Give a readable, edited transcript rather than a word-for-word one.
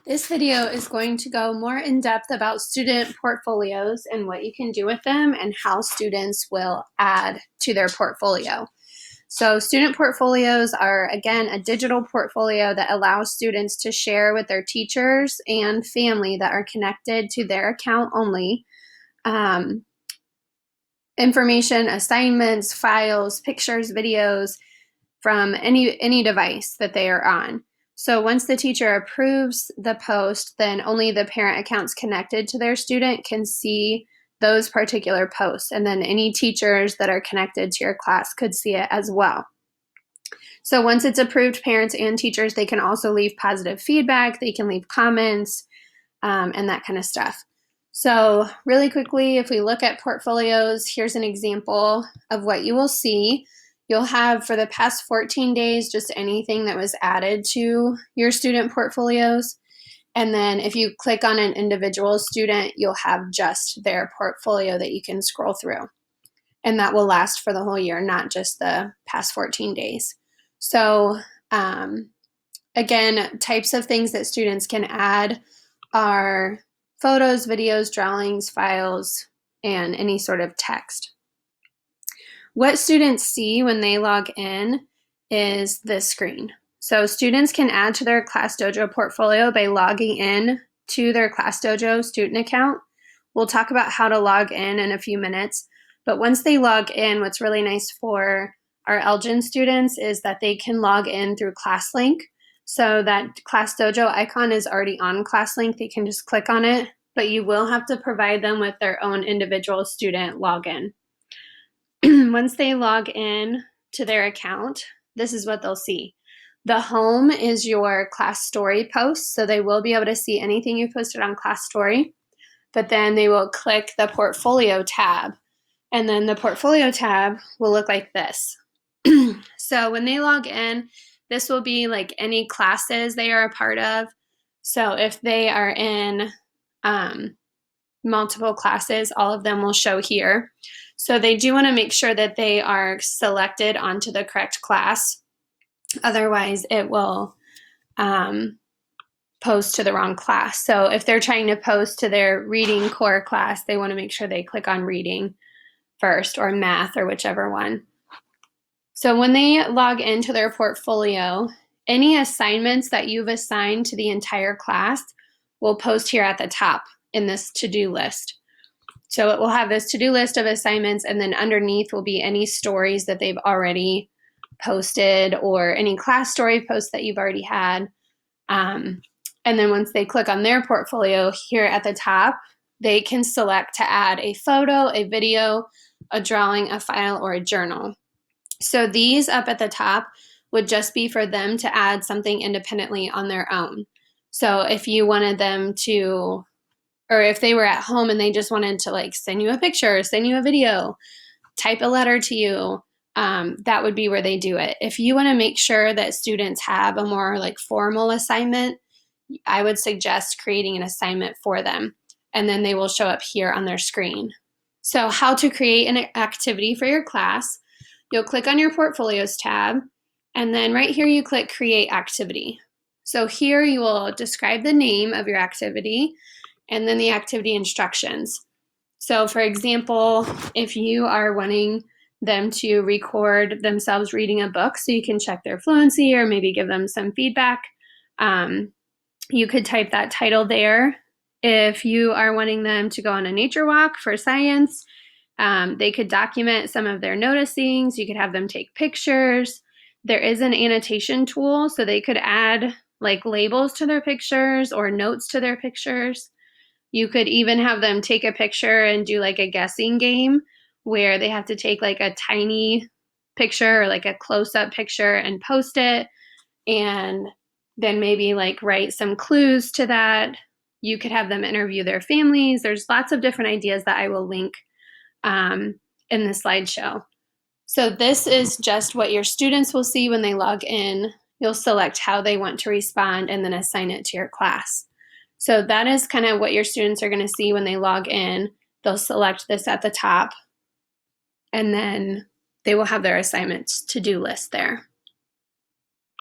This video is going to go more in depth about student portfolios and what you can do with them and how students will add to their portfolio. So student portfolios are, again, a digital portfolio that allows students to share with their teachers and family that are connected to their account only. Information, assignments, files, pictures, videos from any device that they are on. So once the teacher approves the post, then only the parent accounts connected to their student can see those particular posts. And then any teachers that are connected to your class could see it as well. So once it's approved, parents and teachers, they can also leave positive feedback. They can leave comments and that kind of stuff. So really quickly, if we look at portfolios, here's an example of what you will see. You'll have for the past 14 days, just anything that was added to your student portfolios. And then if you click on an individual student, you'll have just their portfolio that you can scroll through. And that will last for the whole year, not just the past 14 days. So again, types of things that students can add are photos, videos, drawings, files, and any sort of text. What students see when they log in is this screen. So students can add to their ClassDojo portfolio by logging in to their ClassDojo student account. We'll talk about how to log in a few minutes, but once they log in, what's really nice for our Elgin students is that they can log in through ClassLink. So that ClassDojo icon is already on ClassLink. They can just click on it, but you will have to provide them with their own individual student login. Once they log in to their account, this is what they'll see. The home is your class story posts, so they will be able to see anything you posted on Class Story, but then they will click the portfolio tab, and then the portfolio tab will look like this. So when they log in, this will be like any classes they are a part of. So if they are in multiple classes, all of them will show here. So they do want to make sure that they are selected onto the correct class. Otherwise, it will post to the wrong class. So if they're trying to post to their reading core class, they want to make sure they click on reading first, or math, or whichever one. So when they log into their portfolio, any assignments that you've assigned to the entire class will post here at the top in this to-do list. So it will have this to-do list of assignments, and then underneath will be any stories that they've already posted or any class story posts that you've already had. And then once they click on their portfolio here at the top, they can select to add a photo, a video, a drawing, a file, or a journal. So these up at the top would just be for them to add something independently on their own. So if you wanted them to, or if they were at home and they just wanted to like send you a picture, send you a video, type a letter to you, that would be where they do it. If you want to make sure that students have a more like formal assignment, I would suggest creating an assignment for them, and then they will show up here on their screen. So how to create an activity for your class. You'll click on your portfolios tab, and then right here you click create activity. So here you will describe the name of your activity and then the activity instructions. So for example, if you are wanting them to record themselves reading a book so you can check their fluency or maybe give them some feedback, you could type that title there. If you are wanting them to go on a nature walk for science, they could document some of their noticings. You could have them take pictures. There is an annotation tool, so they could add like labels to their pictures or notes to their pictures. You could even have them take a picture and do like a guessing game where they have to take like a tiny picture or like a close-up picture and post it, and then maybe like write some clues to that. You could have them interview their families. There's lots of different ideas that I will link in the slideshow. So this is just what your students will see when they log in. You'll select how they want to respond and then assign it to your class. So that is kind of what your students are going to see when they log in. They'll select this at the top, and then they will have their assignments to-do list there.